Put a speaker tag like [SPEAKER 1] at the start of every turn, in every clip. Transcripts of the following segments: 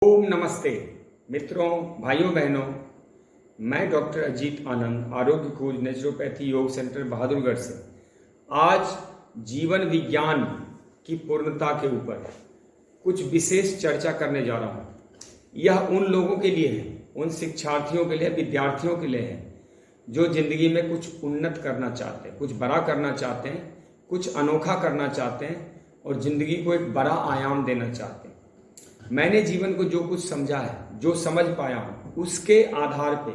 [SPEAKER 1] ओम नमस्ते मित्रों, भाइयों बहनों, मैं डॉक्टर अजीत आनंद, आरोग्य खोज नेचुरोपैथी योग सेंटर बहादुरगढ़ से आज जीवन विज्ञान की पूर्णता के ऊपर कुछ विशेष चर्चा करने जा रहा हूँ। यह उन लोगों के लिए है, उन शिक्षार्थियों के लिए, विद्यार्थियों के लिए है जो जिंदगी में कुछ उन्नत करना चाहते हैं, कुछ बड़ा करना चाहते हैं, कुछ अनोखा करना चाहते हैं और जिंदगी को एक बड़ा आयाम देना चाहते हैं। मैंने जीवन को जो कुछ समझा है, जो समझ पाया हूँ, उसके आधार पे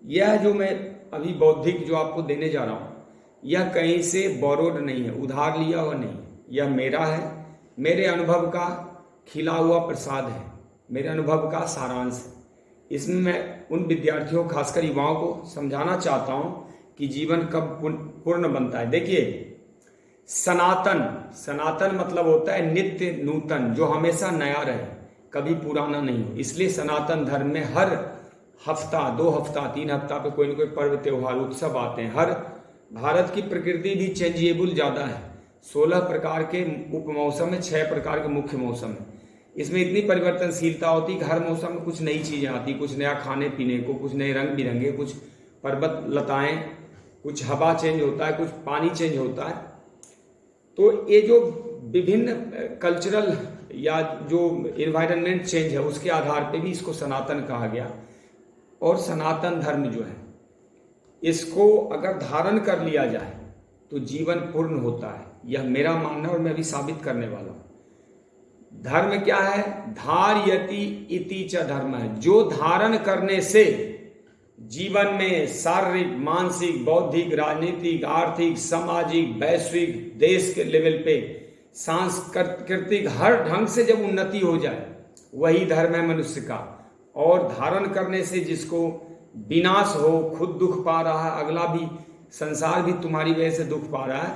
[SPEAKER 1] यह जो मैं अभी बौद्धिक जो आपको देने जा रहा हूँ, यह कहीं से बोरोड नहीं है, उधार लिया हुआ नहीं है। यह मेरा है, मेरे अनुभव का खिला हुआ प्रसाद है, मेरे अनुभव का सारांश है। इसमें मैं उन विद्यार्थियों, खासकर युवाओं को समझाना चाहता हूँ कि जीवन कब पूर्ण बनता है। देखिए, सनातन मतलब होता है नित्य नूतन, जो हमेशा नया रहे, कभी पुराना नहीं हो। इसलिए सनातन धर्म में हर हफ्ता, 2 हफ्ता, 3 हफ्ता पे कोई न कोई पर्व, त्योहार, उत्सव आते हैं। हर भारत की प्रकृति भी चेंजेबल ज़्यादा है। 16 प्रकार के उप मौसम है, 6 प्रकार के मुख्य मौसम है। इसमें इतनी परिवर्तनशीलता होती है कि हर मौसम में कुछ नई चीज़ें आती, कुछ नया खाने पीने को, कुछ नए रंग बिरंगे, कुछ पर्वत लताएं, कुछ हवा चेंज होता है, कुछ पानी चेंज होता है। तो ये जो विभिन्न कल्चरल या जो इन्वायरमेंट चेंज है, उसके आधार पे भी इसको सनातन कहा गया। और सनातन धर्म जो है, इसको अगर धारण कर लिया जाए तो जीवन पूर्ण होता है। यह मेरा मानना और मैं भी साबित करने वाला हूं। धर्म क्या है? धार्यति इति च धर्म है, जो धारण करने से जीवन में शारीरिक, मानसिक, बौद्धिक, राजनीतिक, आर्थिक, सामाजिक, वैश्विक, देश के लेवल पे सांस्कृतिक हर ढंग से जब उन्नति हो जाए, वही धर्म है मनुष्य का। और धारण करने से जिसको विनाश हो, खुद दुख पा रहा है, अगला भी, संसार भी तुम्हारी वजह से दुख पा रहा है,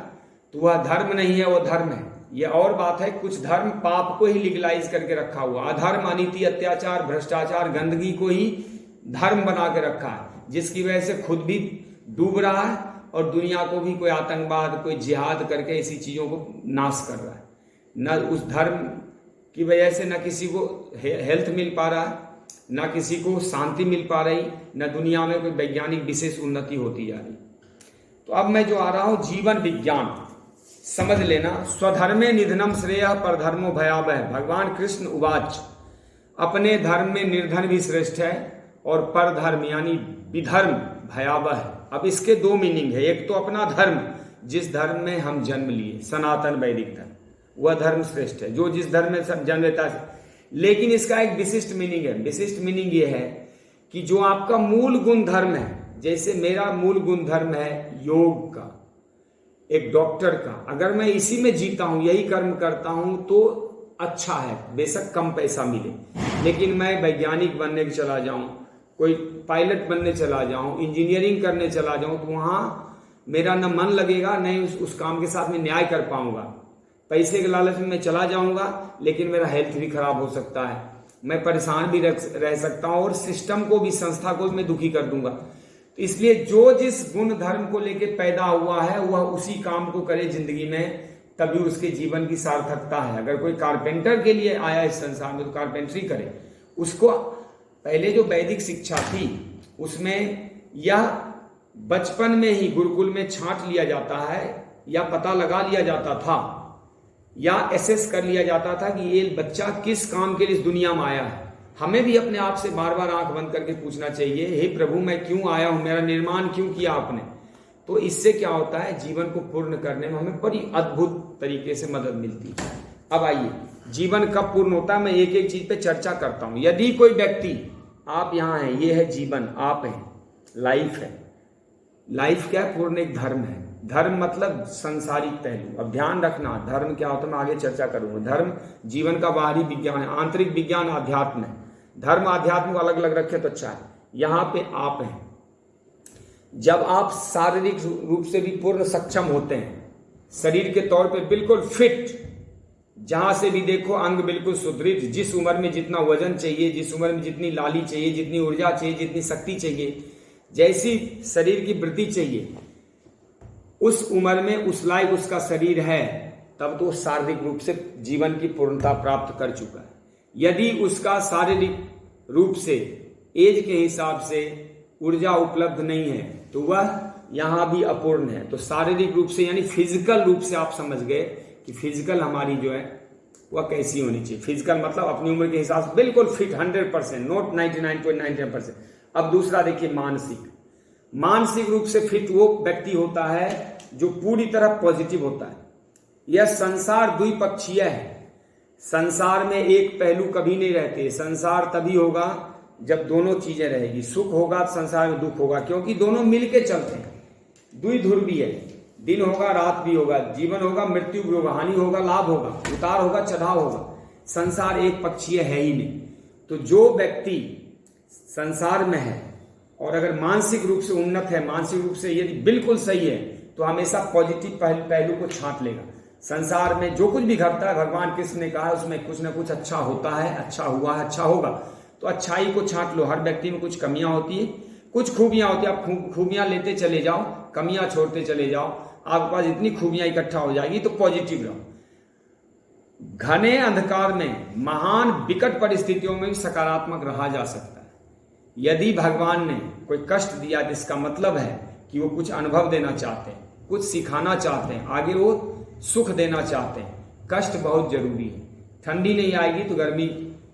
[SPEAKER 1] तो वह धर्म नहीं है, वह धर्म है। यह और बात है, कुछ धर्म पाप को ही लीगलाइज करके रखा हुआ, अधर्म, अनीति, अत्याचार, भ्रष्टाचार, गंदगी को ही धर्म बना के रखा है, जिसकी वजह से खुद भी डूब रहा है और दुनिया को भी कोई आतंकवाद, कोई जिहाद करके इसी चीज़ों को नाश कर रहा है। न उस धर्म की वजह से न किसी को हेल्थ मिल पा रहा है, न किसी को शांति मिल पा रही, न दुनिया में कोई वैज्ञानिक विशेष उन्नति होती जा रही। तो अब मैं जो आ रहा हूँ, जीवन विज्ञान समझ लेना। स्वधर्मे निधनम श्रेयः परधर्मो भयावह। भगवान कृष्ण उवाच, अपने धर्म में निर्धन भी श्रेष्ठ है और परधर्म यानी विधर्म भयावह है। अब इसके 2 मीनिंग है। एक तो अपना धर्म, जिस धर्म में हम जन्म लिए, सनातन वैदिक धर्म, वह धर्म श्रेष्ठ है, जो जिस धर्म में सब जन्म लेता है। लेकिन इसका एक विशिष्ट मीनिंग है। विशिष्ट मीनिंग यह है कि जो आपका मूल गुण धर्म है, जैसे मेरा मूल गुण धर्म है योग का, एक डॉक्टर का, अगर मैं इसी में जीता हूं, यही कर्म करता हूं, तो अच्छा है, बेशक कम पैसा मिले। लेकिन मैं वैज्ञानिक बनने चला जाऊं, कोई पायलट बनने चला जाऊं, इंजीनियरिंग करने चला जाऊं, तो वहां मेरा न मन लगेगा, नहीं उस काम के साथ में न्याय कर पाऊंगा। पैसे के लालच में मैं चला जाऊंगा, लेकिन मेरा हेल्थ भी खराब हो सकता है, मैं परेशान भी रह सकता हूं और सिस्टम को भी, संस्था को भी मैं दुखी कर दूंगा। तो इसलिए जो जिस गुण धर्म को लेके पैदा हुआ है, वह उसी काम को करे जिंदगी में, तभी उसके जीवन की सार्थकता है। अगर कोई कारपेंटर के लिए आया इस संसार में, तो कारपेंटरी करे। उसको पहले जो वैदिक शिक्षा थी, उसमें यह बचपन में ही गुरुकुल में छांट लिया जाता है, या पता लगा लिया जाता था, या एसेस कर लिया जाता था कि ये बच्चा किस काम के लिए इस दुनिया में आया है। हमें भी अपने आप से बार बार आंख बंद करके पूछना चाहिए, हे प्रभु, मैं क्यों आया हूं, मेरा निर्माण क्यों किया आपने। तो इससे क्या होता है, जीवन को पूर्ण करने में हमें बड़ी अद्भुत तरीके से मदद मिलती है। अब आइए, जीवन कब पूर्ण होता है, मैं एक एक चीज पे चर्चा करता हूं। यदि कोई व्यक्ति, आप यहाँ हैं, ये है जीवन, आप हैं, लाइफ है। लाइफ क्या है? पूर्ण एक धर्म है। धर्म मतलब संसारिक पहलू। अब ध्यान रखना, धर्म क्या होता है मैं आगे चर्चा करूंगा। धर्म जीवन का बाहरी विज्ञान है, आंतरिक विज्ञान अध्यात्म है। धर्म अध्यात्म को अलग अलग रखे तो अच्छा है। यहाँ पे आप हैं, जब आप शारीरिक रूप से भी पूर्ण सक्षम होते हैं, शरीर के तौर पे बिल्कुल फिट, जहां से भी देखो अंग बिल्कुल सुदृढ़, जिस उम्र में जितना वजन चाहिए, जिस उम्र में जितनी लाली चाहिए, जितनी ऊर्जा चाहिए, जितनी शक्ति चाहिए, जैसी शरीर की वृद्धि चाहिए, उस उम्र में उस लायक उसका शरीर है, तब तो शारीरिक रूप से जीवन की पूर्णता प्राप्त कर चुका है। यदि उसका शारीरिक रूप से एज के हिसाब से ऊर्जा उपलब्ध नहीं है तो वह यहां भी अपूर्ण है। तो शारीरिक रूप से यानी फिजिकल रूप से आप समझ गए कि फिजिकल हमारी जो है वह कैसी होनी चाहिए। फिजिकल मतलब अपनी उम्र के हिसाब से बिल्कुल फिट 100%, नॉट 99.99%। अब दूसरा देखिए मानसिक। मानसिक रूप से फिट वो व्यक्ति होता है जो पूरी तरह पॉजिटिव होता है। यह संसार द्विपक्षीय है। संसार में एक पहलू कभी नहीं रहते। संसार तभी होगा जब दोनों चीजें रहेगी। सुख होगा तो संसार में दुख होगा, क्योंकि दोनों मिलके चलते हैं। द्विध्रुवी है, दिन होगा रात भी होगा, जीवन होगा मृत्यु भी होगा, हानि होगा लाभ होगा, उतार होगा चढ़ाव होगा। संसार एक पक्षीय है ही नहीं। तो जो व्यक्ति संसार में है और अगर मानसिक रूप से उन्नत है, मानसिक रूप से यदि बिल्कुल सही है, तो हमेशा पॉजिटिव पहलू को छांट लेगा। संसार में जो कुछ भी घटता है, भगवान कृष्ण ने कहा उसमें कुछ ना कुछ अच्छा होता है, अच्छा हुआ है, अच्छा होगा। तो अच्छाई को छांट लो। हर व्यक्ति में कुछ कमियां होती है, कुछ खूबियां होती है। आप खूबियां लेते चले जाओ, कमियां छोड़ते चले जाओ, आपके पास इतनी खूबियां इकट्ठा हो जाएगी। तो पॉजिटिव रहो। घने अंधकार में, महान विकट परिस्थितियों में भी सकारात्मक रहा जा सकता है। यदि भगवान ने कोई कष्ट दिया, जिसका मतलब है कि वो कुछ अनुभव देना चाहते हैं, कुछ सिखाना चाहते हैं, आगे वो सुख देना चाहते हैं। कष्ट बहुत जरूरी है। ठंडी नहीं आएगी तो गर्मी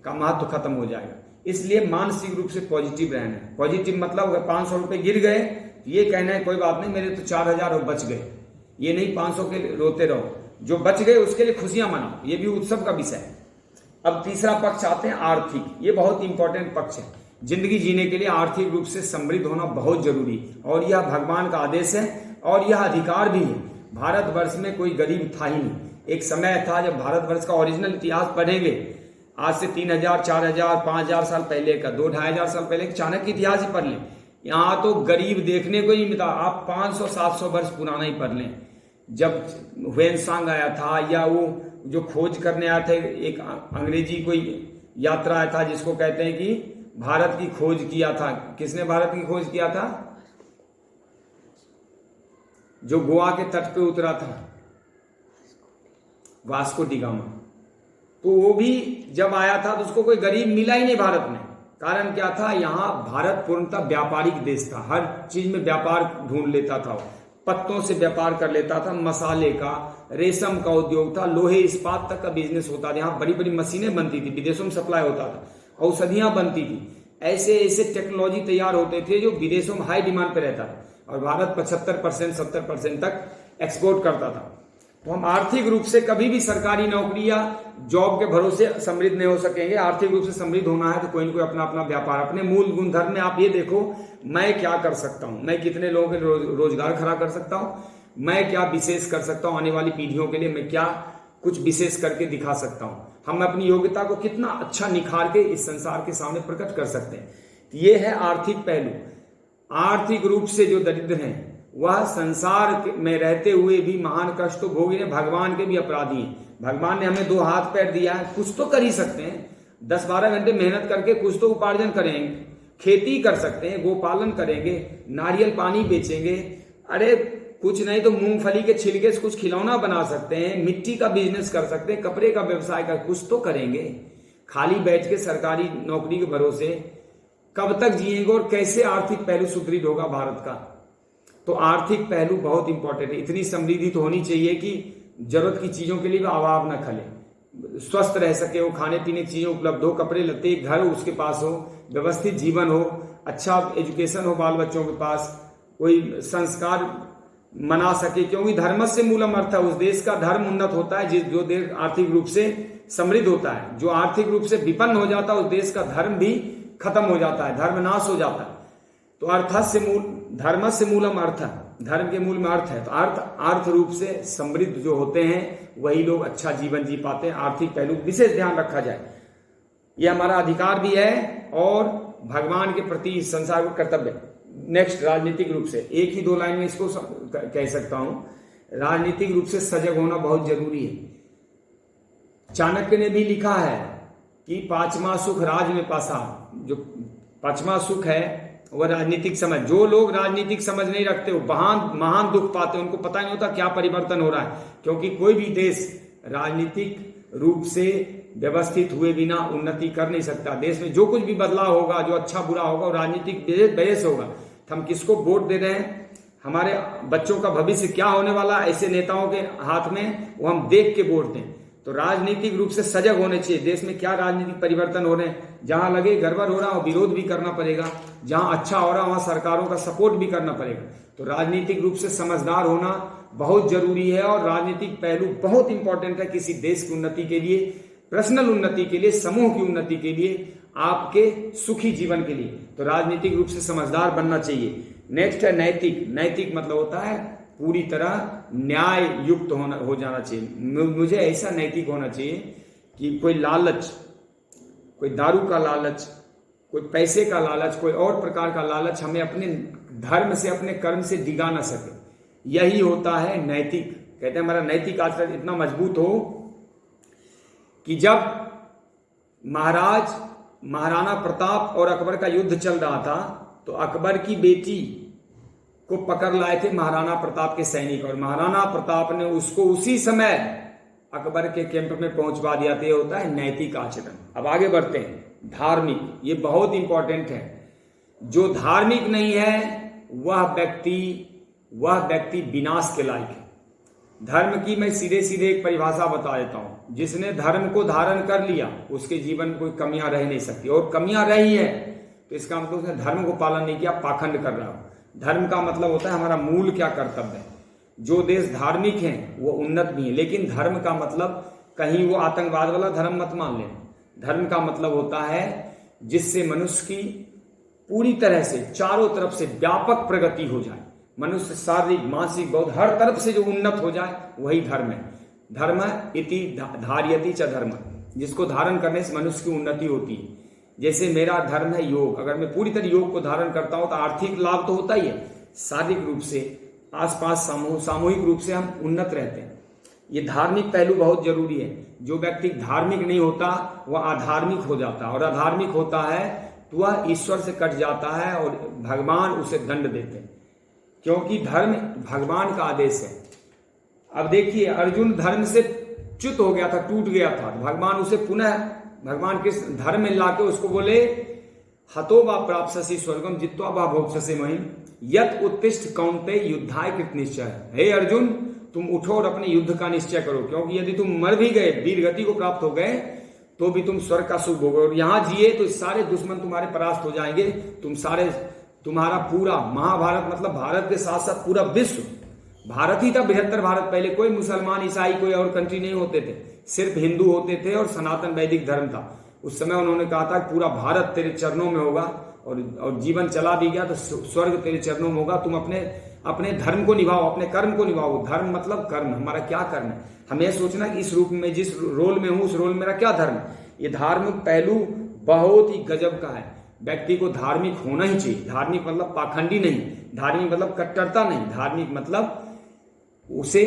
[SPEAKER 1] का महत्व खत्म हो जाएगा। इसलिए मानसिक रूप से पॉजिटिव रहना है। पॉजिटिव मतलब अगर 500 रुपए गिर गए तो ये कहना है कोई बात नहीं, मेरे तो 4000 बच गए। ये नहीं 500 के रोते रहो। जो बच गए उसके लिए खुशियां मनाओ, ये भी उत्सव का विषय है। अब तीसरा पक्ष आते हैं आर्थिक। ये बहुत इंपॉर्टेंट पक्ष है। जिंदगी जीने के लिए आर्थिक रूप से समृद्ध होना बहुत जरूरी है और यह भगवान का आदेश है और यह अधिकार भी है। भारतवर्ष में कोई गरीब था ही नहीं। एक समय था जब भारतवर्ष का ओरिजिनल इतिहास पढ़ेंगे, आज से 3000, 4000, 5000 साल पहले का, 2-2500 साल पहले चाणक्य इतिहास ही पढ़ लें। यहाँ तो गरीब देखने को ही मिलता। आप 500-700 वर्ष पुराना ही पढ़ लें। जब ह्वेनसांग आया था, या वो जो खोज करने आया था, एक अंग्रेजी कोई यात्रा आया था जिसको कहते हैं कि भारत की खोज किया था। किसने भारत की खोज किया था? जो गोवा के तट पे उतरा था, वास्को डी गामा। तो वो भी जब आया था तो उसको कोई गरीब मिला ही नहीं भारत में। कारण क्या था? यहाँ भारत पूर्णतः व्यापारिक देश था। हर चीज में व्यापार ढूंढ लेता था। पत्तों से व्यापार कर लेता था, मसाले का, रेशम का उद्योग था, लोहे इस्पात तक का बिजनेस होता था। यहाँ बड़ी बड़ी मशीनें बनती थी, विदेशों में सप्लाई होता था, औषधियां बनती थी। ऐसे ऐसे टेक्नोलॉजी तैयार होते थे जो विदेशों में हाई डिमांड पे रहता था और भारत 75% 70% तक एक्सपोर्ट करता था। तो हम आर्थिक रूप से कभी भी सरकारी नौकरी या जॉब के भरोसे समृद्ध नहीं हो सकेंगे। आर्थिक रूप से समृद्ध होना है तो कोई ना कोई अपना अपना व्यापार, अपने मूल गुणधर्म में आप ये देखो, मैं क्या कर सकता हूं, मैं कितने लोगों के रोजगार खड़ा कर सकता हूं, मैं क्या विशेष कर सकता हूं, आने वाली पीढ़ियों के लिए मैं क्या कुछ विशेष करके दिखा सकता हूं, हम अपनी योग्यता को कितना अच्छा निखार के इस संसार के सामने प्रकट कर सकते हैं। ये है आर्थिक पहलू। आर्थिक रूप से जो दरिद्र हैं वह संसार में रहते हुए भी महान कष्ट तो भोग रहे, भगवान के भी अपराधी हैं। भगवान ने हमें 2 हाथ पैर दिया है, कुछ तो कर ही सकते हैं। 10-12 घंटे मेहनत करके कुछ तो उपार्जन करेंगे, खेती कर सकते हैं, गोपालन करेंगे, नारियल पानी बेचेंगे, अरे कुछ नहीं तो मूंगफली के छिलके से कुछ खिलौना बना सकते हैं, मिट्टी का बिजनेस कर सकते हैं, कपड़े का व्यवसाय कर, कुछ तो करेंगे। खाली बैठ के सरकारी नौकरी के भरोसे कब तक जिएंगे और कैसे आर्थिक पहलू सुदृढ़ होगा भारत का? तो आर्थिक पहलू बहुत इंपॉर्टेंट है। इतनी समृद्धि तो होनी चाहिए कि जरूरत की चीजों के लिए भी अभाव न खले, स्वस्थ रह सके, वो खाने पीने की चीजें उपलब्ध हो, कपड़े लत्ते, घर उसके पास हो, व्यवस्थित जीवन हो, अच्छा एजुकेशन हो बाल बच्चों के पास, कोई संस्कार मना सके। क्योंकि धर्म से मूलम अर्थ है। उस देश का धर्म उन्नत होता है जो देश आर्थिक रूप से समृद्ध होता है। जो आर्थिक रूप से विपन्न हो जाता है उस देश का धर्म भी खत्म हो जाता है, धर्म नाश हो जाता है। तो धर्म से मूलम अर्थ, धर्म के मूल में अर्थ है। तो अर्थ रूप से समृद्ध जो होते हैं वही लोग अच्छा जीवन जी पाते हैं। आर्थिक पहलू विशेष ध्यान रखा जाए, यह हमारा अधिकार भी है और भगवान के प्रति संसार को कर्तव्य। नेक्स्ट, राजनीतिक रूप से, एक ही 2 लाइन में इसको कह सकता हूं, राजनीतिक रूप से सजग होना बहुत जरूरी है। चाणक्य ने भी लिखा है कि 5वां सुख राज में पासा। जो 5वां सुख है वह राजनीतिक समझ। जो लोग राजनीतिक समझ नहीं रखते वो महान दुख पाते हैं। उनको पता नहीं होता क्या परिवर्तन हो रहा है, क्योंकि कोई भी देश राजनीतिक रूप से व्यवस्थित हुए बिना उन्नति कर नहीं सकता। देश में जो कुछ भी बदलाव होगा, जो अच्छा बुरा होगा, वो राजनीतिक वजह से होगा। तो हम किसको वोट दे रहे हैं, हमारे बच्चों का भविष्य क्या होने वाला, ऐसे नेताओं के हाथ में, वो हम देख के वोट दें। तो राजनीतिक रूप से सजग होने चाहिए। देश में क्या राजनीतिक परिवर्तन हो रहे हैं, जहां लगे गड़बड़ हो रहा हो विरोध भी करना पड़ेगा, जहां अच्छा हो रहा वहां सरकारों का सपोर्ट भी करना पड़ेगा। तो राजनीतिक रूप से समझदार होना बहुत जरूरी है और राजनीतिक पहलू बहुत इंपॉर्टेंट है किसी देश की उन्नति के लिए, पर्सनल उन्नति के लिए, समूह की उन्नति के लिए, आपके सुखी जीवन के लिए। तो राजनीतिक रूप से समझदार बनना चाहिए। नेक्स्ट है नैतिक। नैतिक मतलब होता है पूरी तरह न्याय युक्त हो जाना चाहिए। मुझे ऐसा नैतिक होना चाहिए कि कोई लालच, कोई दारू का लालच, कोई पैसे का लालच, कोई और प्रकार का लालच हमें अपने धर्म से, अपने कर्म से डिगा ना सके। यही होता है नैतिक। कहते हैं हमारा नैतिक आचरण इतना मजबूत हो कि जब महाराणा प्रताप और अकबर का युद्ध चल रहा था तो अकबर की बेटी को पकड़ लाए थे महाराणा प्रताप के सैनिक, और महाराणा प्रताप ने उसको उसी समय अकबर के कैंप में पहुंचवा दिया। तो ये होता है नैतिक आचरण। अब आगे बढ़ते हैं। धार्मिक, ये बहुत इंपॉर्टेंट है। जो धार्मिक नहीं है वह व्यक्ति विनाश के लायक है। धर्म की मैं सीधे सीधे एक परिभाषा बता देता हूं। जिसने धर्म को धारण कर लिया उसके जीवन में कोई कमियां रह नहीं सकती, और कमियां रही है तो इसका मतलब उसने धर्म को पालन नहीं किया, पाखंड कर रहा हो। धर्म का मतलब होता है हमारा मूल क्या कर्तव्य है। जो देश धार्मिक है वो उन्नत भी है, लेकिन धर्म का मतलब कहीं वो आतंकवाद वाला धर्म मत मान लेना। धर्म का मतलब होता है जिससे मनुष्य की पूरी तरह से चारों तरफ से व्यापक प्रगति हो जाए, मनुष्य शारीरिक, मानसिक, बौद्ध हर तरफ से जो उन्नत हो जाए वही धर्म है। धर्म इति धार्यति च धर्म, जिसको धारण करने से मनुष्य की उन्नति होती है। जैसे मेरा धर्म है योग, अगर मैं पूरी तरह योग को धारण करता हूं तो आर्थिक लाभ तो होता ही है, शारीरिक रूप से, आसपास सामूहिक रूप से हम उन्नत रहते हैं। ये धार्मिक पहलू बहुत जरूरी है। जो व्यक्ति धार्मिक नहीं होता वह अधार्मिक हो जाता है, और अधार्मिक होता है तो वह ईश्वर से कट जाता है और भगवान उसे दंड देते हैं, क्योंकि धर्म भगवान का आदेश है। अब देखिए अर्जुन धर्म से च्युत हो गया था, टूट गया था, भगवान उसे पुनः भगवान के धर्म में लाके उसको बोले हतो वा प्राप्स्यसि स्वर्गम जित्वा वा भोक्ष्यसि महीम यत उत्तिष्ठ कौन्तेय युद्धाय कृत निश्चय। हे अर्जुन, तुम उठो और अपने युद्ध का निश्चय करो, क्योंकि यदि तुम मर भी गए, वीर गति को प्राप्त हो गए, तो भी तुम स्वर्ग का सुख भोगोगे, और यहां जिए तो सारे दुश्मन तुम्हारे परास्त हो जाएंगे। तुम्हारा पूरा महाभारत, मतलब भारत के साथ साथ पूरा विश्व, भारत ही था बृहत्तर भारत। पहले कोई मुसलमान, ईसाई, कोई और कंट्री नहीं होते थे, सिर्फ हिंदू होते थे और सनातन वैदिक धर्म था। उस समय उन्होंने कहा था पूरा भारत तेरे चरणों में होगा, और जीवन चला भी गया तो स्वर्ग तेरे चरणों में होगा। तुम अपने धर्म को निभाओ, अपने कर्म को निभाओ। धर्म मतलब कर्म, हमारा क्या कर्म है, हमें सोचना कि इस रूप में, जिस रोल में हूं उस रोल में मेरा क्या धर्म। ये धार्मिक पहलू बहुत ही गजब का है। व्यक्ति को धार्मिक होना ही चाहिए। धार्मिक मतलब पाखंडी नहीं, धार्मिक मतलब कट्टरता नहीं, धार्मिक मतलब उसे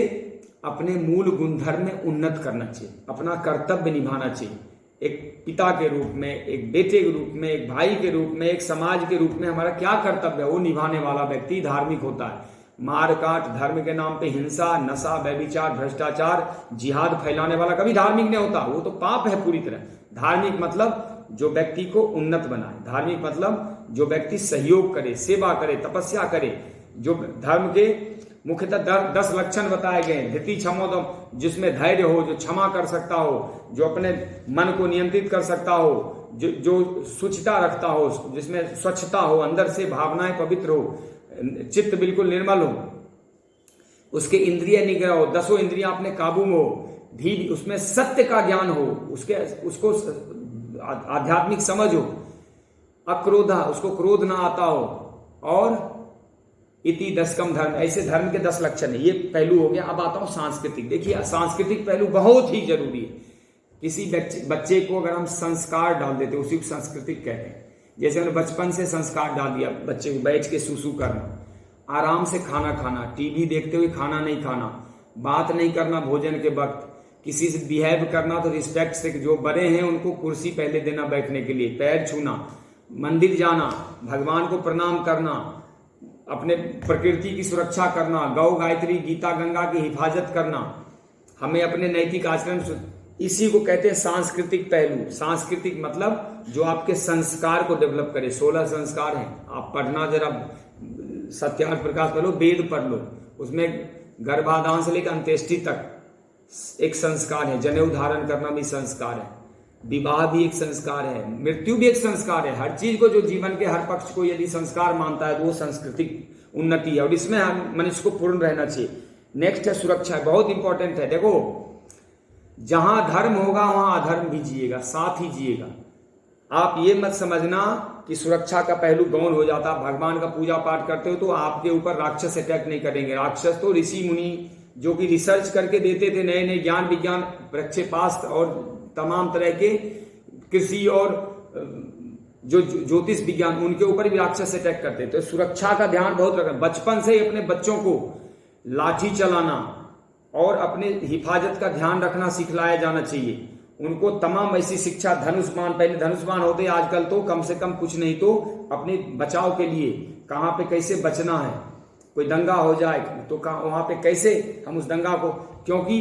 [SPEAKER 1] अपने मूल गुणधर्म में उन्नत करना चाहिए, अपना कर्तव्य निभाना चाहिए। एक पिता के रूप में, एक बेटे के रूप में, एक भाई के रूप में, एक समाज के रूप में हमारा क्या कर्तव्य है वो निभाने वाला व्यक्ति धार्मिक होता है। मार काट, धर्म के नाम पे हिंसा, नशा, व्यभिचार, भ्रष्टाचार, जिहाद फैलाने वाला कभी धार्मिक नहीं होता, वो तो पाप है पूरी तरह। धार्मिक मतलब जो व्यक्ति को उन्नत बनाए, धार्मिक मतलब जो व्यक्ति सहयोग करे, सेवा करे, तपस्या करे। जो धर्म के मुख्यतः 10 लक्षण बताए गए। धृति क्षमोदम, जिसमें धैर्य हो, जो क्षमा कर सकता हो, जो अपने मन को नियंत्रित कर सकता हो, जो शुचिता रखता हो, जिसमें स्वच्छता हो, अंदर से भावनाएं पवित्र हो, चित्त बिल्कुल निर्मल हो, उसके इंद्रिय निग्रह हो, 10 इंद्रियां अपने काबू में हो, धीर, उसमें सत्य का ज्ञान हो, उसको आध्यात्मिक समझ हो, अक्रोधा, उसको क्रोध ना आता हो, और इति 10 धर्म। ऐसे धर्म के 10 लक्षण है। ये पहलू हो गया। अब आता हूं सांस्कृतिक। देखिए सांस्कृतिक पहलू बहुत ही जरूरी है। किसी बच्चे को अगर हम संस्कार डाल देते, उसी को सांस्कृतिक कहते हैं। जैसे हमने बचपन से संस्कार डाल दिया बच्चे को, बैठ के सुसु करना, आराम से खाना खाना, टीवी देखते हुए खाना नहीं खाना, बात नहीं करना भोजन के वक्त, किसी से बिहेव करना तो रिस्पेक्ट से, जो बड़े हैं उनको कुर्सी पहले देना बैठने के लिए, पैर छूना, मंदिर जाना, भगवान को प्रणाम करना, अपने प्रकृति की सुरक्षा करना, गौ गायत्री गीता गंगा की हिफाजत करना। हमें अपने नैतिक आचरण इसी को कहते हैं सांस्कृतिक पहलू। सांस्कृतिक मतलब जो आपके संस्कार को डेवलप करे। 16 संस्कार हैं, आप पढ़ना जरा सत्यार्थ प्रकाश पढ़ लो, वेद पढ़ लो, उसमें गर्भाधान से लेकर अंत्येष्टि तक एक संस्कार है। जनेऊ धारण करना भी संस्कार है, विवाह भी एक संस्कार है, मृत्यु भी एक संस्कार है। हर चीज को जो जीवन के हर पक्ष को यदि संस्कार मानता है तो वो सांस्कृतिक उन्नति है, और इसमें हम मनुष्य को पूर्ण रहना चाहिए। नेक्स्ट है सुरक्षा, बहुत इंपॉर्टेंट है। देखो, जहां धर्म होगा वहां अधर्म भी जिएगा, साथ ही जिएगा। आप ये मत समझना कि सुरक्षा का पहलू गौण हो जाता। भगवान का पूजा पाठ करते हो तो आपके ऊपर राक्षस अटैक नहीं करेंगे। राक्षस तो ऋषि मुनि जो कि रिसर्च करके देते थे, नए नए ज्ञान विज्ञान प्रक्षेपास्त्र और तमाम तरह के कृषि और जो ज्योतिष विज्ञान, उनके ऊपर भी राक्षस अटैक करते थे। तो सुरक्षा का ध्यान बहुत रखना। बचपन से ही अपने बच्चों को लाठी चलाना और अपने हिफाजत का ध्यान रखना सिखलाया जाना चाहिए। उनको तमाम ऐसी शिक्षा, धनुष्मान, पहले धनुष्मान होते, आजकल तो कम से कम कुछ नहीं तो अपने बचाव के लिए कहाँ पे कैसे बचना है, कोई दंगा हो जाए तो वहां पे कैसे हम उस दंगा को, क्योंकि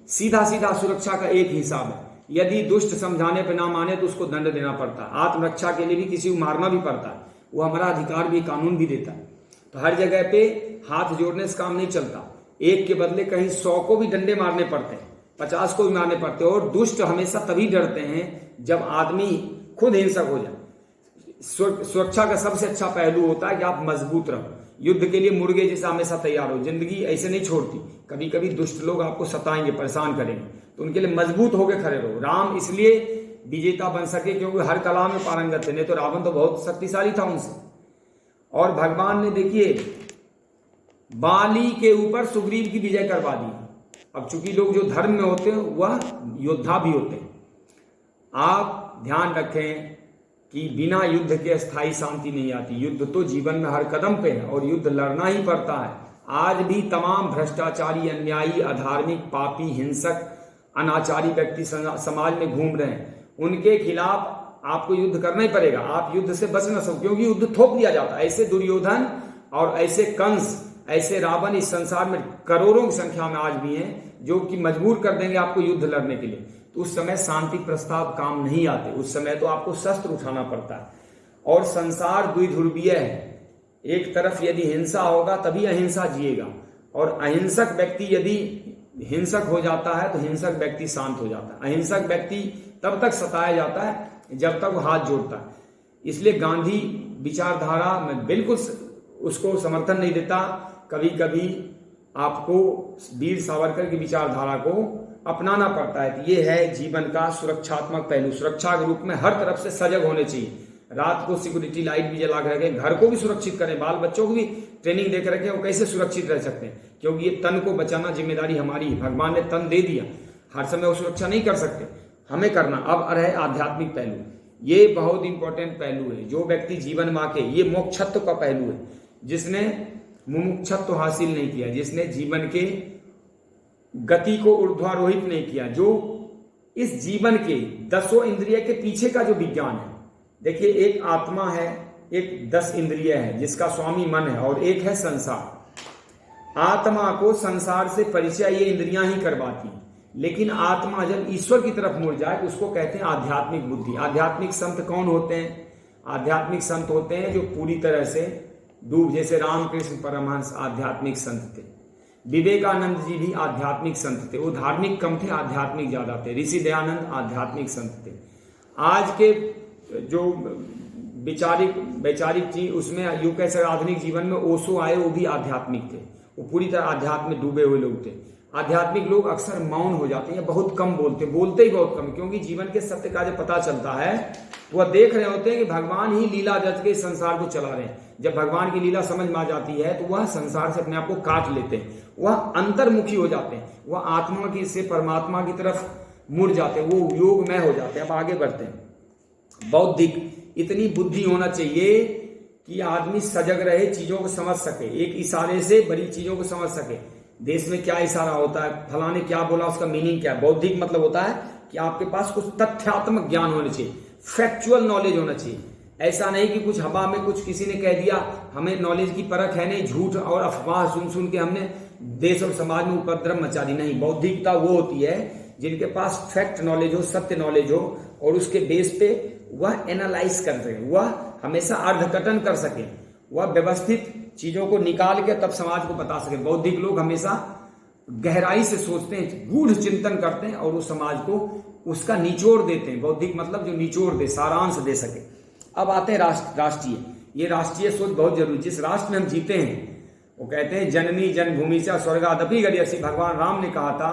[SPEAKER 1] सीधा सीधा सुरक्षा का एक हिसाब है। यदि दुष्ट समझाने पे ना माने तो उसको दंड देना पड़ता है। आत्मरक्षा के लिए भी किसी को मारना भी पड़ता है, वो हमारा अधिकार भी कानून भी देता है। तो हर जगह पे हाथ जोड़ने से काम नहीं चलता। एक के बदले कहीं 100 को भी डंडे मारने पड़ते हैं, 50 को भी मारने पड़ते हैं। और दुष्ट हमेशा तभी डरते हैं जब आदमी खुद हिंसक हो जाए। सुरक्षा का सबसे अच्छा पहलू होता है कि आप मजबूत रहो। युद्ध के लिए मुर्गे जैसा हमेशा तैयार हो। जिंदगी ऐसे नहीं छोड़ती, कभी कभी दुष्ट लोग आपको सताएंगे, परेशान करेंगे, तो उनके लिए मजबूत होकर खड़े रहो। राम इसलिए विजेता बन सके क्योंकि हर कला में पारंगत थे, नहीं तो रावण तो बहुत शक्तिशाली था उनसे। और भगवान ने देखिए बाली के ऊपर सुग्रीव की विजय करवा दी। अब चूंकि लोग जो धर्म में होते हैं वह योद्धा भी होते हैं। आप ध्यान रखें कि बिना युद्ध के अस्थायी शांति नहीं आती। युद्ध तो जीवन में हर कदम पे है और युद्ध लड़ना ही पड़ता है। आज भी तमाम भ्रष्टाचारी, अन्यायी, अधार्मिक, पापी, हिंसक, अनाचारी व्यक्ति समाज में घूम रहे हैं। उनके खिलाफ आपको युद्ध करना ही पड़ेगा। आप युद्ध से बच न सको, क्योंकि युद्ध थोप दिया जाता है। ऐसे दुर्योधन और ऐसे कंस, ऐसे रावण इस संसार में करोड़ों की संख्या में आज भी हैं जो कि मजबूर कर देंगे आपको युद्ध लड़ने के लिए। तो उस समय शांति प्रस्ताव काम नहीं आते, उस समय तो आपको शस्त्र उठाना पड़ता है। और संसार द्विध्रुवीय है। एक तरफ यदि हिंसा होगा तभी अहिंसा जिएगा, और अहिंसक व्यक्ति यदि हिंसक हो जाता है तो हिंसक व्यक्ति शांत हो जाता है। अहिंसक व्यक्ति तब तक सताया जाता है जब तक वो हाथ जोड़ता है। इसलिए गांधी विचारधारा में बिल्कुल उसको समर्थन नहीं देता। कभी कभी आपको वीर सावरकर की विचारधारा को अपनाना पड़ता है कि ये है जीवन का सुरक्षात्मक पहलू। सुरक्षा के रूप में हर तरफ से सजग होने चाहिए। रात को सिक्योरिटी लाइट भी जला कर रखें, घर को भी सुरक्षित करें, बाल बच्चों को भी ट्रेनिंग देकर रखें वो कैसे सुरक्षित रह सकते हैं, क्योंकि ये तन को बचाना जिम्मेदारी हमारी है। भगवान ने तन दे दिया, हर समय वो सुरक्षा नहीं कर सकते, हमें करना। अब रहे आध्यात्मिक पहलू, ये बहुत इंपॉर्टेंट पहलू है। जो व्यक्ति जीवन माँ के, ये मोक्षत्व का पहलू है। जिसने मुमुक्षत्व हासिल नहीं किया, जिसने जीवन के गति को ऊर्ध्वारोहित नहीं किया, जो इस जीवन के 10 इंद्रिय के पीछे का जो विज्ञान है। देखिए, एक आत्मा है, एक 10 इंद्रिय है जिसका स्वामी मन है, और एक है संसार। आत्मा को संसार से परिचय ये इंद्रियां ही करवाती हैं, लेकिन आत्मा जब ईश्वर की तरफ मुड़ जाए तो उसको कहते हैं आध्यात्मिक बुद्धि। आध्यात्मिक संत कौन होते हैं? आध्यात्मिक संत होते हैं जो पूरी तरह से जैसे रामकृष्ण परमहंस आध्यात्मिक संत थे, विवेकानंद जी भी आध्यात्मिक संत थे। वो धार्मिक कम थे, आध्यात्मिक ज्यादा थे। ऋषि दयानंद आध्यात्मिक संत थे। आज के जो वैचारिक चीज, उसमें यूं कह सकते आधुनिक जीवन में ओशो आए, वो भी आध्यात्मिक थे। वो पूरी तरह आध्यात्म में डूबे हुए लोग थे। आध्यात्मिक लोग अक्सर मौन हो जाते हैं, बहुत कम बोलते ही बहुत कम, क्योंकि जीवन के सत्य का जब पता चलता है तो वह देख रहे होते हैं कि भगवान ही लीला रच के संसार को चला रहे हैं। जब भगवान की लीला समझ में आ जाती है तो वह संसार से अपने आप को काट लेते हैं, वह अंतर्मुखी हो जाते हैं, वह आत्मा की से परमात्मा की तरफ मुड़ जाते हैं, वो योगमय हो जाते हैं। अब आगे बढ़ते हैं। बौद्धिक इतनी बुद्धि होना चाहिए कि आदमी सजग रहे, चीजों को समझ सके, एक इशारे से बड़ी चीजों को समझ सके। देश में क्या इशारा होता है, फलाने क्या बोला, उसका मीनिंग क्या है। बौद्धिक मतलब होता है कि आपके पास कुछ तथ्यात्मक ज्ञान होना चाहिए, फैक्चुअल नॉलेज होना चाहिए। ऐसा नहीं कि कुछ हवा में कुछ किसी ने कह दिया, हमें नॉलेज की परख है नहीं, झूठ और अफवाह सुन सुन के हमने देश और समाज में उपद्रव मचा दी। नहीं, बौद्धिकता वो होती है जिनके पास फैक्ट नॉलेज हो, सत्य नॉलेज हो, और उसके बेस पे वह एनालाइज कर सके, वह हमेशा अर्धकटन कर सके, वह व्यवस्थित चीजों को निकाल के तब समाज को बता सके। बौद्धिक लोग हमेशा गहराई से सोचते हैं, गूढ़ चिंतन करते हैं और उस समाज को उसका निचोड़ देते हैं। बौद्धिक मतलब जो निचोड़ दे, सारांश दे सके। अब आते हैं राष्ट्रीय। ये राष्ट्रीय सोच बहुत जरूरी। जिस राष्ट्र में हम जीते हैं वो कहते हैं जननी जन्मभूमि से स्वर्गादपि गरीयसी। भगवान राम ने कहा था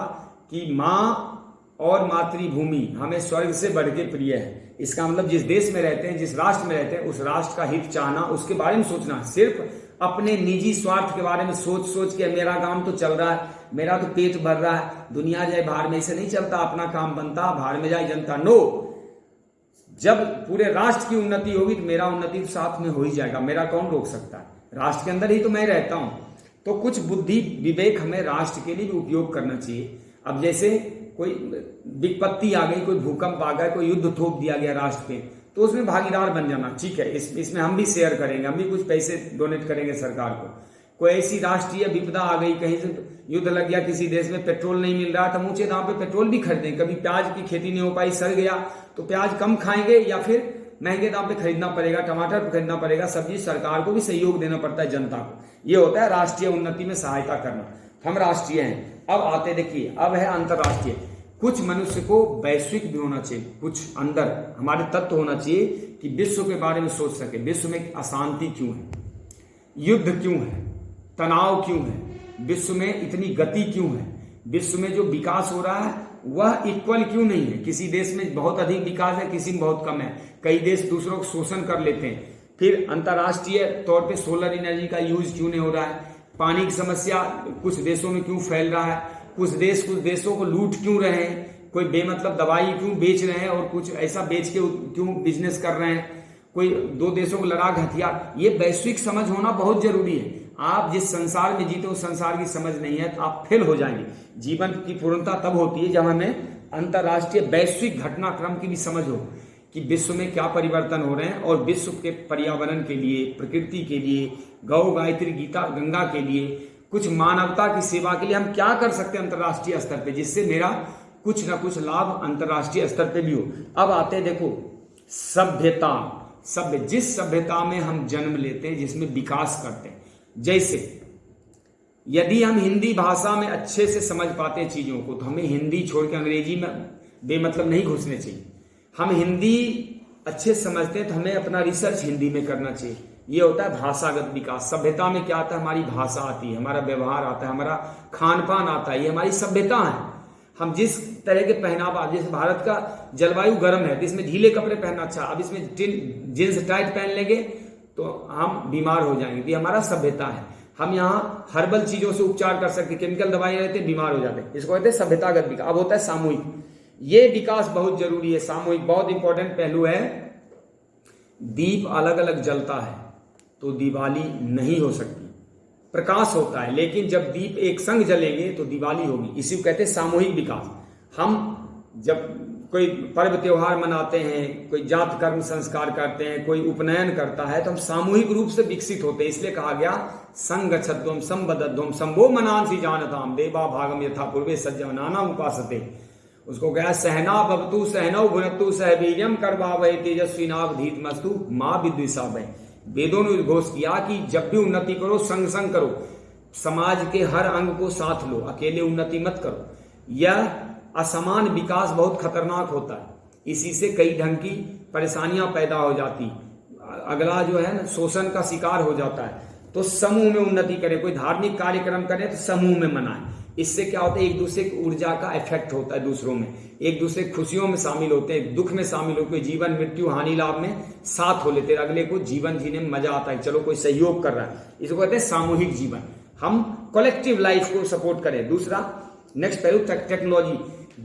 [SPEAKER 1] कि माँ और मातृभूमि हमें स्वर्ग से बढ़ के प्रिय है। इसका मतलब जिस देश में रहते हैं, जिस राष्ट्र में रहते हैं, उस राष्ट्र का हित चाहना, उसके बारे में सोचना। सिर्फ अपने निजी स्वार्थ के बारे में सोच के मेरा काम तो चल रहा है, मेरा तो पेट भर रहा है, दुनिया जाए बाहर में, इसे नहीं चलता, अपना काम बनता, बाहर में जाए जनता। नो, जब पूरे राष्ट्र की उन्नति होगी तो मेरा उन्नति साथ में हो ही जाएगा। मेरा कौन रोक सकता है? राष्ट्र के अंदर ही तो मैं रहता हूं। तो कुछ बुद्धि विवेक हमें राष्ट्र के लिए भी उपयोग करना चाहिए। अब जैसे कोई विपत्ति आ गई, कोई भूकंप आ गया, कोई युद्ध थोप दिया गया राष्ट्र पे, तो उसमें भागीदार बन जाना ठीक है। इसमें हम भी शेयर करेंगे, हम भी कुछ पैसे डोनेट करेंगे सरकार को। कोई ऐसी राष्ट्रीय विपदा आ गई, कहीं से युद्ध लग गया किसी देश में, पेट्रोल नहीं मिल रहा, तो हम ऊंचे दाम पे पेट्रोल भी खरीदें। कभी प्याज की खेती नहीं हो पाई, सड़ गया, तो प्याज कम खाएंगे या फिर महंगे दाम पे खरीदना पड़ेगा, टमाटर खरीदना पड़ेगा, सब्जी। सरकार को भी सहयोग देना पड़ता है, जनता को। ये होता है राष्ट्रीय उन्नति में सहायता करना। हम राष्ट्रीय हैं। अब आते देखिए, अब है अंतर्राष्ट्रीय। कुछ मनुष्य को वैश्विक भी होना चाहिए, कुछ अंदर हमारे तत्व होना चाहिए कि विश्व के बारे में सोच सके। विश्व में अशांति क्यों है, युद्ध क्यों है, तनाव क्यों है, विश्व में इतनी गति क्यों है, विश्व में जो विकास हो रहा है वह इक्वल क्यों नहीं है। किसी देश में बहुत अधिक विकास है, किसी में बहुत कम है। कई देश दूसरों को शोषण कर लेते हैं। फिर अंतर्राष्ट्रीय तौर पे सोलर एनर्जी का यूज क्यों नहीं हो रहा है, पानी की समस्या कुछ देशों में क्यों फैल रहा है, कुछ देशों को लूट क्यों रहे हैं, कोई बेमतलब दवाई क्यों बेच रहे हैं और कुछ ऐसा बेच के क्यों बिजनेस कर रहे हैं, कोई दो देशों को लड़ा के हथियार। ये वैश्विक समझ होना बहुत जरूरी है। आप जिस संसार में जीते उस संसार की समझ नहीं है तो आप फेल हो जाएंगे। जीवन की पूर्णता तब होती है जब हमें अंतर्राष्ट्रीय वैश्विक घटनाक्रम की भी समझ हो कि विश्व में क्या परिवर्तन हो रहे हैं, और विश्व के पर्यावरण के लिए, प्रकृति के लिए, गौ गायत्री गीता गंगा के लिए, कुछ मानवता की सेवा के लिए हम क्या कर सकते हैं अंतर्राष्ट्रीय स्तर पे, जिससे मेरा कुछ ना कुछ लाभ अंतर्राष्ट्रीय स्तर पे भी हो। अब आते हैं देखो सभ्य जिस सभ्यता में हम जन्म लेते हैं, जिसमें विकास करते हैं। जैसे यदि हम हिंदी भाषा में अच्छे से समझ पाते हैं चीजों को, तो हमें हिंदी छोड़ के अंग्रेजी में बेमतलब नहीं घुसने चाहिए। हम हिंदी अच्छे समझते हैं तो हमें अपना रिसर्च हिंदी में करना चाहिए। ये होता है भाषागत विकास। सभ्यता में क्या आता है, हमारी भाषा आती है, हमारा व्यवहार आता है, हमारा खान पान आता है, ये हमारी सभ्यता है। हम जिस तरह के पहनावा, जैसे भारत का जलवायु गर्म है तो इसमें ढीले कपड़े पहनना अच्छा, अब इसमें जींस टाइट पहन लेंगे तो हम बीमार हो जाएंगे। ये हमारा सभ्यता है। हम यहाँ हर्बल चीजों से उपचार कर सकते, केमिकल दवाई रहते बीमार हो जाते, इसको कहते हैं सभ्यतागत विकास। अब होता है सामूहिक। ये विकास बहुत जरूरी है। सामूहिक बहुत इंपॉर्टेंट पहलू है। दीप अलग अलग जलता है तो दिवाली नहीं हो सकती। प्रकाश होता है, लेकिन जब दीप एक संग जलेंगे तो दिवाली होगी। इसी को कहते हैं सामूहिक विकास। हम जब कोई पर्व त्योहार मनाते हैं, कोई जात कर्म संस्कार करते हैं, कोई उपनयन करता है, तो हम सामूहिक रूप से विकसित होते हैं। इसलिए कहा गया संगच्छध्वम संबद्धध्वम संभो मनांसी जानताम देवा भागम यथा पूर्वे सज्जनाना उपासते। उसको कहा सहना भवतु सहनौ भुनक्तु सह वीर्यम करवावहै तेजस्विनावधीतमस्तु मां विद्विषावहै। वेदों ने घोषित किया कि जब भी उन्नति करो संग संग करो, समाज के हर अंग को साथ लो, अकेले उन्नति मत करो। यह असमान विकास बहुत खतरनाक होता है। इसी से कई ढंग की परेशानियां पैदा हो जाती, अगला जो है ना शोषण का शिकार हो जाता है। तो समूह में उन्नति करें, कोई धार्मिक कार्यक्रम करें तो समूह में मनाएं। इससे क्या होता है, एक दूसरे की ऊर्जा का इफेक्ट होता है दूसरों में, एक दूसरे खुशियों में शामिल होते हैं, दुख में शामिल होते हैं, जीवन मृत्यु हानि लाभ में साथ हो लेते हैं, अगले को जीवन जीने में मजा आता है, चलो कोई सहयोग कर रहा है। इसको कहते हैं सामूहिक जीवन। हम कलेक्टिव लाइफ को सपोर्ट करें। दूसरा नेक्स्ट पहलू टेक्नोलॉजी।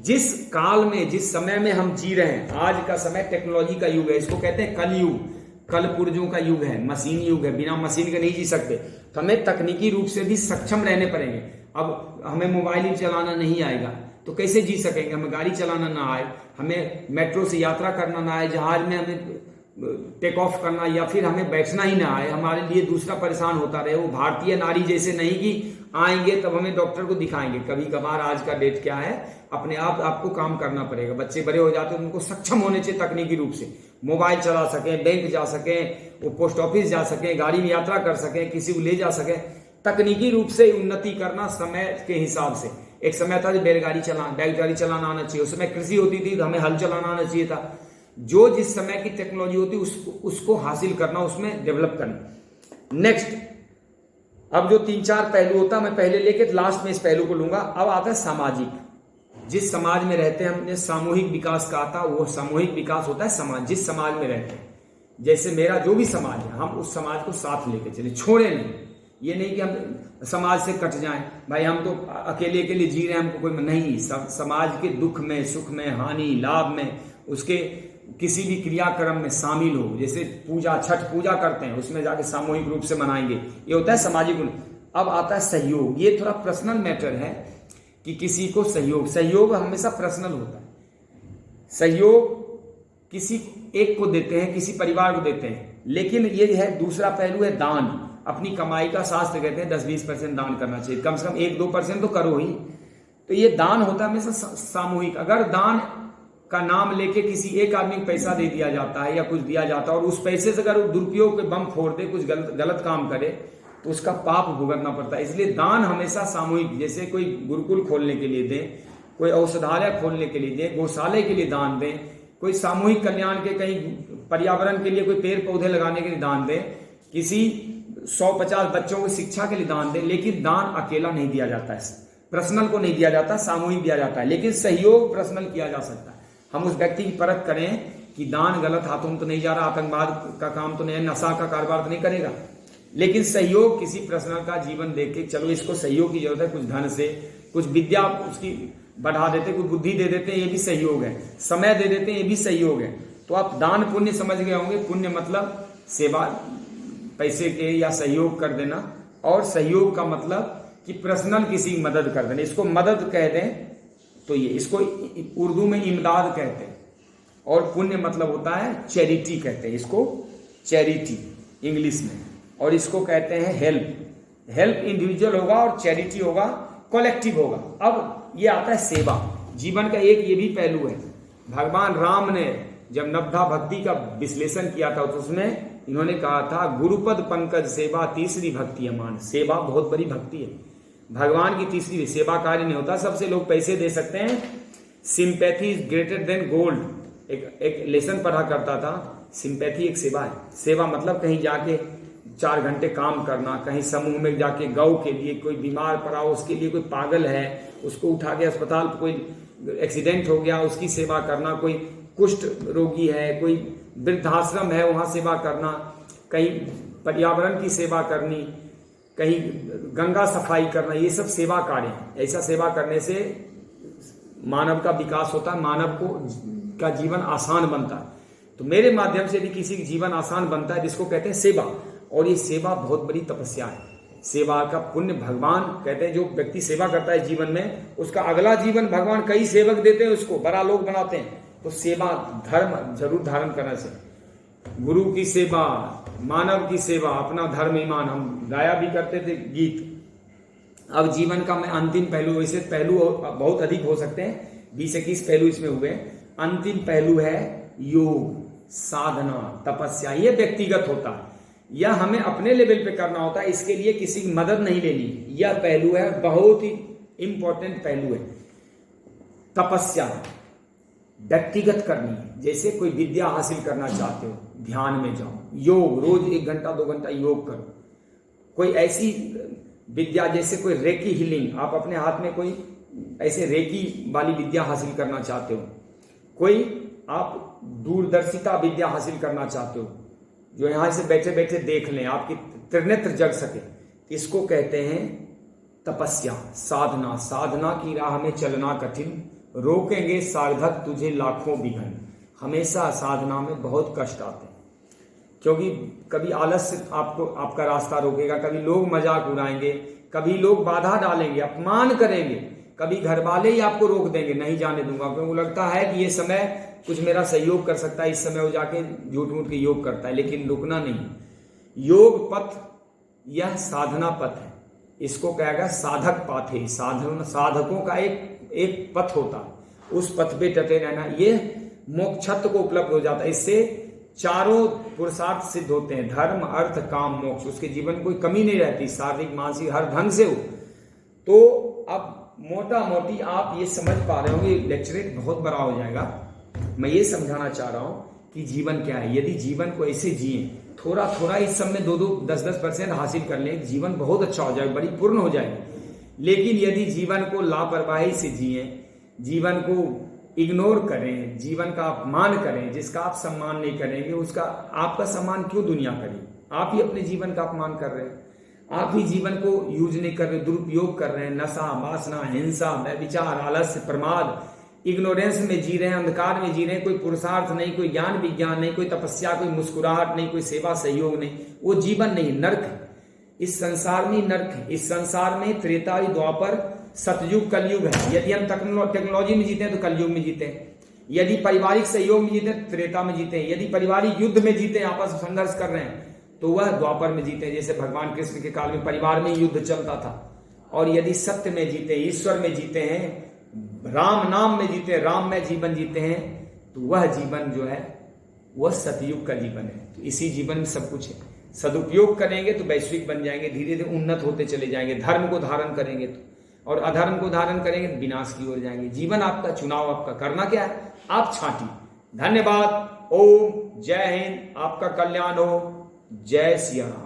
[SPEAKER 1] जिस काल में, जिस समय में हम जी रहे हैं, आज का समय टेक्नोलॉजी का युग है। इसको कहते हैं कलयुग, कल पुर्जों का युग है, मशीन युग है। बिना मशीन के नहीं जी सकते, तो हमें तकनीकी रूप से भी सक्षम रहने पड़ेंगे। अब हमें मोबाइल ही चलाना नहीं आएगा तो कैसे जी सकेंगे। हमें गाड़ी चलाना ना आए, हमें मेट्रो से यात्रा करना ना आए, जहाज में हमें टेक ऑफ करना, या फिर हमें बैठना ही ना आए, हमारे लिए दूसरा परेशान होता रहे। वो भारतीय नारी जैसे नहीं कि आएंगे तब हमें डॉक्टर को दिखाएंगे। कभी कभार आज का डेट क्या है, अपने आप आपको काम करना पड़ेगा। बच्चे बड़े हो जाते हैं, उनको सक्षम होने चाहिए तकनीकी रूप से, मोबाइल चला सकें, बैंक जा सकें, वो पोस्ट ऑफिस जा सकें, गाड़ी में यात्रा कर सकें, किसी को ले जा सकें। तकनीकी रूप से उन्नति करना समय के हिसाब से। एक समय था जो बैलगाड़ी चलाना आना चाहिए, उस समय कृषि होती थी तो हमें हल चलाना आना चाहिए था। जो जिस समय की टेक्नोलॉजी होती उसको हासिल करना, उसमें डेवलप करना। नेक्स्ट, अब जो 3-4 पहलू होता है मैं पहले लेके लास्ट में इस पहलू को लूंगा। अब आता है सामाजिक। जिस समाज में रहते हैं, हमने सामूहिक विकास कहा था, वो सामूहिक विकास होता है समाज, जिस समाज में रहते हैं। जैसे मेरा जो भी समाज है, हम उस समाज को साथ लेके चले, छोड़े नहीं। ये नहीं कि हम समाज से कट जाएं, भाई हम तो अकेले के लिए जी रहे हैं, हमको कोई नहीं। समाज के दुख में, सुख में, हानि लाभ में, उसके किसी भी क्रियाक्रम में शामिल हो। जैसे पूजा, छठ पूजा करते हैं, उसमें जाके सामूहिक रूप से मनाएंगे, ये होता है सामाजिक गुण। अब आता है सहयोग। ये थोड़ा पर्सनल मैटर है कि किसी को सहयोग हमेशा पर्सनल होता है। सहयोग किसी एक को देते हैं, किसी परिवार को देते हैं। लेकिन ये है दूसरा पहलू है दान। अपनी कमाई का शास्त्र कहते हैं 10-20% दान करना चाहिए, कम से कम 1-2% तो करो ही। तो ये दान होता है हमेशा सामूहिक। अगर दान का नाम लेके किसी एक आदमी को पैसा दे दिया जाता है या कुछ दिया जाता है, और उस पैसे से अगर वो दुरुपयोग के बम फोड़ दे, कुछ गलत काम करे, तो उसका पाप भुगतना पड़ता है। इसलिए दान हमेशा सामूहिक। जैसे कोई गुरुकुल खोलने के लिए दें, कोई औषधालय खोलने के लिए दें, गौशाले के लिए दान दें, कोई सामूहिक कल्याण के, कहीं पर्यावरण के लिए कोई पेड़ पौधे लगाने के लिए दान दें, किसी 100-50 बच्चों को शिक्षा के लिए दान दें। लेकिन दान अकेला नहीं दिया जाता है, पर्सनल को नहीं दिया जाता, सामूहिक दिया जाता है। लेकिन सहयोग पर्सनल किया जा सकता है। हम उस व्यक्ति की परख करें कि दान गलत हाथों में तो नहीं जा रहा, आतंकवाद का काम तो नहीं है, नशा का कारोबार तो नहीं करेगा। लेकिन सहयोग किसी पर्सनल का जीवन देख के, चलो इसको सहयोग की जरूरत है, कुछ धन से, कुछ विद्या उसकी बढ़ा देते, कुछ बुद्धि दे देते हैं, ये भी सहयोग है। समय दे देते हैं, ये भी सहयोग है। तो आप दान पुण्य समझ गए होंगे। पुण्य मतलब सेवा, पैसे के या सहयोग कर देना, और सहयोग का मतलब कि पर्सनल किसी की मदद कर देना। इसको मदद कह दें तो ये, इसको उर्दू में इमदाद कहते हैं। और पुण्य मतलब होता है चैरिटी, कहते हैं इसको चैरिटी इंग्लिश में। और इसको कहते हैं हेल्प। हेल्प इंडिविजुअल होगा और चैरिटी होगा कलेक्टिव होगा। अब ये आता है सेवा। जीवन का एक ये भी पहलू है। भगवान राम ने जब नवधा भक्ति का विश्लेषण किया था, तो उसमें इन्होंने कहा था, गुरुपद पंकज सेवा तीसरी भक्ति अमान। सेवा बहुत बड़ी भक्ति है। भगवान की तीसरी सेवा कार्य नहीं होता, सबसे लोग पैसे दे सकते हैं। Sympathy is greater than gold. एक लेसन पढ़ा करता था, सिंपैथी एक सेवा है। सेवा मतलब कहीं जाके 4 घंटे काम करना, कहीं समूह में जाके गौ के लिए, कोई बीमार पड़ा हो उसके लिए, कोई पागल है उसको उठा के अस्पताल, कोई एक्सीडेंट हो गया उसकी सेवा करना, कोई कुष्ठ रोगी है, कोई वृद्धाश्रम है वहां सेवा करना, कहीं पर्यावरण की सेवा करनी, कहीं गंगा सफाई करना, ये सब सेवा कार्य है। ऐसा सेवा करने से मानव का विकास होता है, मानव को का जीवन आसान बनता है। तो मेरे माध्यम से भी किसी का जीवन आसान बनता है, जिसको कहते हैं सेवा। और ये सेवा बहुत बड़ी तपस्या है। सेवा का पुण्य भगवान कहते हैं, जो व्यक्ति सेवा करता है जीवन में, उसका अगला जीवन भगवान कई सेवक देते हैं, उसको बड़ा लोग बनाते हैं। तो सेवा धर्म जरूर धारण करना चाहिए। गुरु की सेवा, मानव की सेवा, अपना धर्म ईमान, हम गाया भी करते थे गीत। अब जीवन का मैं अंतिम पहलू, वैसे पहलू बहुत अधिक हो सकते हैं, 20-21 पहलू इसमें हुए। अंतिम पहलू है योग, साधना, तपस्या। ये व्यक्तिगत होता है, यह हमें अपने लेवल पे करना होता है, इसके लिए किसी की मदद नहीं लेनी। यह पहलू है, बहुत ही इंपॉर्टेंट पहलू है। तपस्या व्यक्तिगत करनी है। जैसे कोई विद्या हासिल करना चाहते हो, ध्यान में जाओ, योग रोज 1 घंटा 2 घंटा योग करो। कोई ऐसी विद्या, जैसे कोई रेकी हीलिंग, आप अपने हाथ में कोई ऐसे रेकी वाली विद्या हासिल करना चाहते हो, कोई आप दूरदर्शिता विद्या हासिल करना चाहते हो, जो यहां से बैठे बैठे देख लें, आपकी त्रिनेत्र जग सके, इसको कहते हैं तपस्या, साधना। साधना की राह में चलना कठिन, रोकेंगे सार्थक तुझे लाखों विघ्न। हमेशा साधना में बहुत कष्ट आते हैं, क्योंकि कभी आलस्य आपको आपका रास्ता रोकेगा, कभी लोग मजाक उड़ाएंगे, कभी लोग बाधा डालेंगे, अपमान करेंगे, कभी घर वाले ही आपको रोक देंगे, नहीं जाने दूंगा, क्योंकि लगता है कि ये समय कुछ मेरा सहयोग कर सकता है, इस समय वो जाके झूठ मूठ के योग करता है। लेकिन रुकना नहीं। योग पथ यह साधना पथ है, इसको कहेगा साधक पाथे, साधकों का एक पथ होता है, उस पथ पे डटे रहना, ये मोक्षत्व को उपलब्ध हो जाता है। इससे चारों पुरुषार्थ सिद्ध होते हैं, धर्म अर्थ काम मोक्ष, उसके जीवन में कोई कमी नहीं रहती, शारीरिक मानसिक हर ढंग से हो। तो अब मोटा मोटी आप ये समझ पा रहे होंगे, लेक्चर बहुत बड़ा हो जाएगा। मैं ये समझाना चाह रहा हूं कि जीवन क्या है। यदि जीवन को ऐसे जिए, थोड़ा थोड़ा इस सब में 2-2, 10-10% हासिल कर लें, जीवन बहुत अच्छा हो जाएगा, बड़ी पूर्ण हो जाएगी। लेकिन यदि जीवन को लापरवाही से जिए, जीवन को इग्नोर करें, जीवन का अपमान करें, जिसका आप सम्मान नहीं करेंगे उसका आपका सम्मान क्यों दुनिया करे। आप ही अपने जीवन का अपमान कर रहे हैं, आप ही जीवन को यूज नहीं कर रहे, दुरुपयोग कर रहे हैं। नशा, वासना, हिंसा, व्यभिचार, आलस्य, प्रमाद, इग्नोरेंस में जी रहे हैं, अंधकार में जी रहे हैं। कोई पुरुषार्थ नहीं, कोई ज्ञान विज्ञान नहीं, कोई तपस्या, कोई मुस्कुराहट नहीं, कोई सेवा सहयोग नहीं। वो जीवन नहीं, नर्क है। इस संसार में नर्क है। इस संसार में त्रेता द्वापर सतयुग कलयुग है। यदि हम टेक्नोलॉजी में जीते हैं तो कलयुग में जीते हैं, यदि पारिवारिक सहयोग में जीते हैं त्रेता में जीते हैं, यदि पारिवारिक युद्ध में जीते हैं, आपस में संघर्ष कर रहे हैं, तो वह द्वापर में जीते हैं। जैसे भगवान कृष्ण के काल में परिवार में युद्ध चलता था। और यदि सत्य में जीते, ईश्वर में जीते हैं, राम नाम में जीते, राम में जीवन जीते हैं, तो वह जीवन जो है वह सतयुग का जीवन है। तो इसी जीवन में सब कुछ है। सदुपयोग करेंगे तो वैश्विक बन जाएंगे, धीरे धीरे उन्नत होते चले जाएंगे। धर्म को धारण करेंगे तो, और अधर्म को धारण करेंगे तो विनाश की ओर जाएंगे। जीवन आपका, चुनाव आपका, करना क्या है आप छांटिए। धन्यवाद। ओम जय हिंद, आपका कल्याण हो। जय सिया राम।